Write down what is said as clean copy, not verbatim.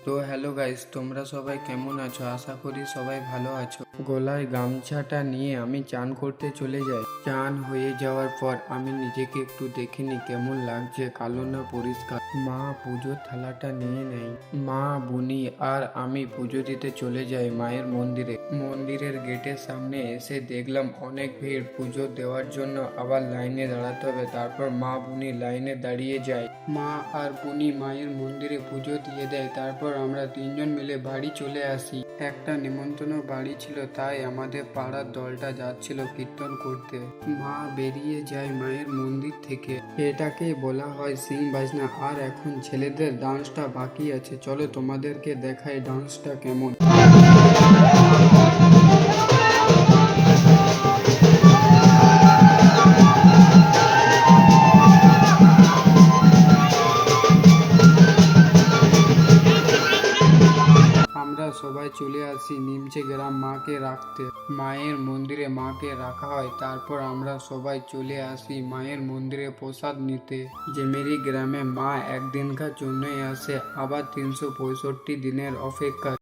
তো hello guys, তোমরা সবাই কেমন আছো? আশা করি সবাই ভালো আছো। গলায় গামছাটা নিয়ে আমি চান করতে চলে যাই। চান হয়ে যাওয়ার পর আমি নিজেকে একটু দেখে নিই কেমন লাগছে, কালো না পরিষ্কার। মা পুজোর থালাটা নিয়ে নেয়। মা, বুনি আর আমি পুজো দিতে চলে যাই মায়ের মন্দিরে। মন্দিরের গেটের সামনে এসে দেখলাম অনেক ভিড়। পুজো দেওয়ার জন্য আবার লাইনে দাঁড়াতে হবে। তারপর মা, বুনি লাইনে দাঁড়িয়ে যায়। মা আর বুনি মায়ের মন্দিরে পুজো দিয়ে দেয়। তারপর আমরা তিনজন মিলে বাড়ি চলে আসি। একটা নিমন্ত্রণ বাড়ি ছিল, তাই আমাদের পাড়ার দলটা যাচ্ছিল কীর্তন করতে। মা বেরিয়ে যায় মায়ের মন্দির থেকে। এটাকে বলা হয় সিং বাজনা। আর এখন ছেলেদের ডান্সটা বাকি আছে, চলো তোমাদেরকে দেখাই ডান্সটা কেমন। আমরা সবাই চলে আসি নিমচে গ্রাম মাকে রাখতে। মায়ের মন্দিরে মাকে রাখা হয়। তারপর আমরা সবাই চলে আসি মায়ের মন্দিরে প্রসাদ নিতে। যে মেরি গ্রামে মা একদিনকার জন্যই আসে, আবার 365 দিনের অপেক্ষা।